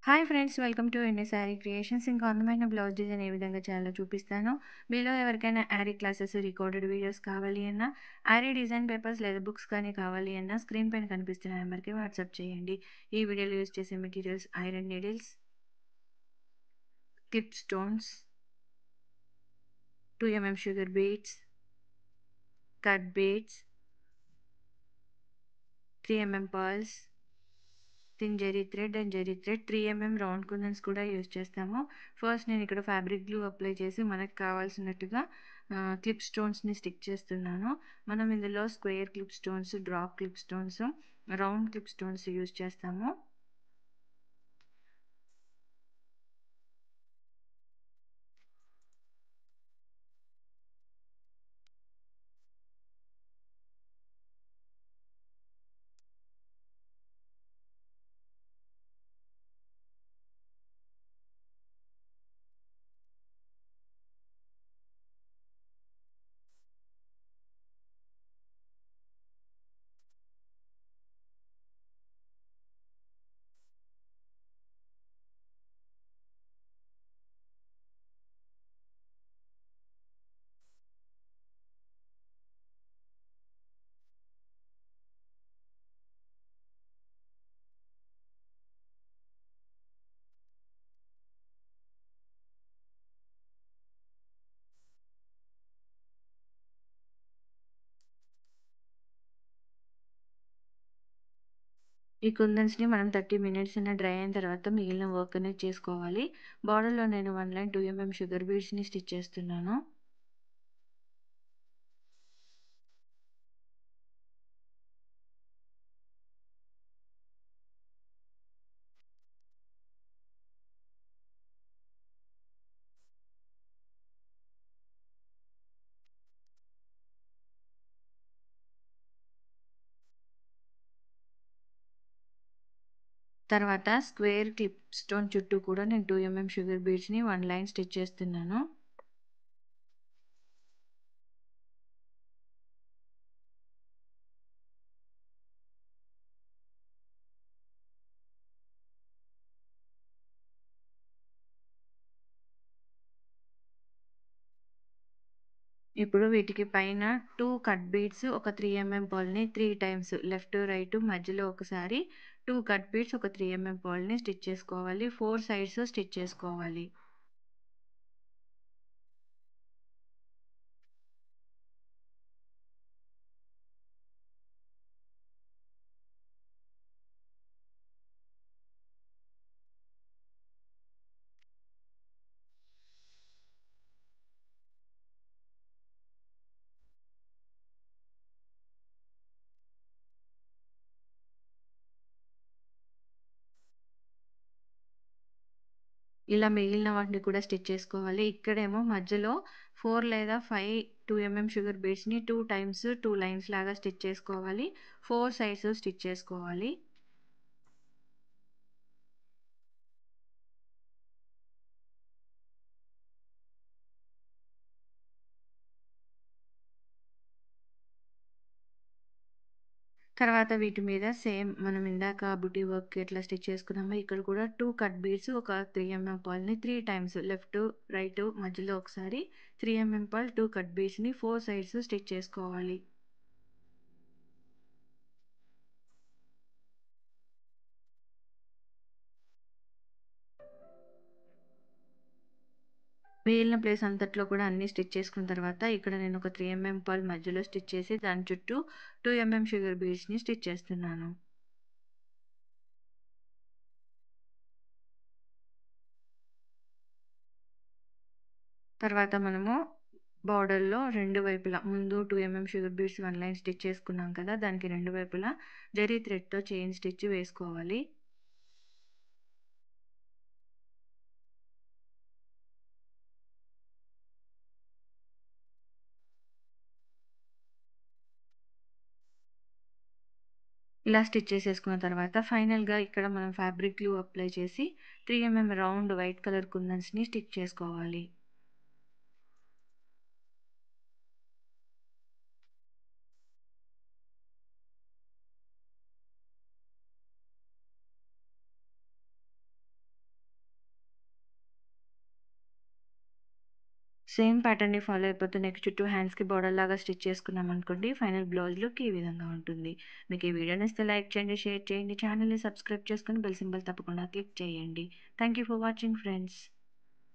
Hi friends, welcome to NS Saree creations. ఇంకా అందమైన blouse design ఏ విధంగా చేయాలో చూపిస్తాను. మీలో ఎవరికైనా యారీ క్లాసెస్, రికార్డెడ్ వీడియోస్ కావాలి అన్నా, యారీ డిజైన్ పేపర్స్ లేదా బుక్స్ కానీ కావాలి అన్నా స్క్రీన్ పైన కనిపిస్తున్న నెంబర్కి వాట్సాప్ చేయండి. ఈ వీడియోలో యూస్ చేసే materials iron needles, clip stones, 2 mm sugar beads, cut beads, 3 mm pearls, thin zari thread and zari thread, 3 mm round kundans కూడా యూజ్ చేస్తాము. ఫస్ట్ నేను ఇక్కడ ఫ్యాబ్రిక్ గ్లూ అప్లై చేసి మనకు కావాల్సినట్టుగా క్లిప్ స్టోన్స్ని స్టిక్ చేస్తున్నాను. మనం ఇందులో square clip stones, drop clip stones, round clip stones use చేస్తాము. ఈ కుందన్స్ని మనం 30 minutes డ్రై అయిన తర్వాత మిగిలిన వర్క్ అనేది చేసుకోవాలి. బార్డర్లో నేను 1 లైన్ 2 mm షుగర్ బీడ్స్ని స్టిచ్ చేస్తున్నాను. తర్వాత స్క్వేర్ క్లిప్ స్టోన్ చుట్టూ కూడా నేను 2 mm షుగర్ బీడ్స్ని 1 లైన్ స్టిచ్ చేస్తున్నాను. ఇప్పుడు వీటికి పైన 2 కట్ బీడ్స్, ఒక 3 mm పర్ల్‌ని 3 టైమ్స్ లెఫ్ట్, రైట్ మధ్యలో ఒకసారి 2 కట్ బీడ్స్, ఒక 3 mm పర్ల్‌ని స్టిచ్ చేసుకోవాలి. 4 సైడ్స్ స్టిచ్ చేసుకోవాలి. ఇలా మిగిలిన వాటిని కూడా స్టిచ్ చేసుకోవాలి. ఇక్కడేమో మధ్యలో 4 లేదా 5 2 mm షుగర్ బీడ్స్‌ని 2 టైమ్స్ 2 లైన్స్ లాగా స్టిచ్ చేసుకోవాలి. 4 సైడ్స్ స్టిచ్ చేసుకోవాలి. తర్వాత వీటి మీద సేమ్ మనం ఇందాక బుటీ వర్క్ ఎట్లా స్టిచ్ చేసుకున్నామో ఇక్కడ కూడా 2 కట్ బీడ్స్, ఒక 3 mm పర్ల్‌ని 3 టైమ్స్ లెఫ్ట్, రైట్ మధ్యలో ఒకసారి 3 mm పర్ల్, 2 కట్ బీడ్స్‌ని 4 సైడ్స్ స్టిచ్ చేసుకోవాలి. మిగిలిన ప్లేస్ అంతట్లో కూడా అన్నీ స్టిచ్ చేసుకున్న తర్వాత ఇక్కడ నేను ఒక 3 mm పర్ల్ మధ్యలో స్టిచ్ చేసి దాని చుట్టూ 2 mm షుగర్ బీడ్స్‌ని స్టిచ్ చేస్తున్నాను. తర్వాత మనము బార్డర్‌లో 2 వైపులా ముందు 2 mm sugar beads 1 line stitch చేసుకున్నాం కదా! దానికి 2 వైపులా జరీ థ్రెడ్‌తో చైన్ స్టిచ్ వేసుకోవాలి. ఇలా స్టిచ్ చేసేసుకున్న తర్వాత ఫైనల్‌గా ఇక్కడ మనం ఫ్యాబ్రిక్ గ్లూ అప్లై చేసి 3 mm రౌండ్ వైట్ కలర్ కుందన్స్‌ని స్టిచ్ చేసుకోవాలి. సేమ్ ప్యాటర్న్‌ని ఫాలో అయిపోతూ నెక్ చుట్టూ హ్యాండ్స్‌కి బోర్డర్‌లాగా స్టిచ్ చేసుకున్నామనుకోండి, ఫైనల్ బ్లౌజ్ లుక్ ఈ విధంగా ఉంటుంది. మీకు ఈ వీడియో నచ్చితే లైక్ చేయండి, షేర్ చేయండి. ఛానెల్‌ని సబ్స్క్రైబ్ చేసుకొని బెల్ సింబల్ తప్పకుండా క్లిక్ చేయండి. Thank you for watching friends.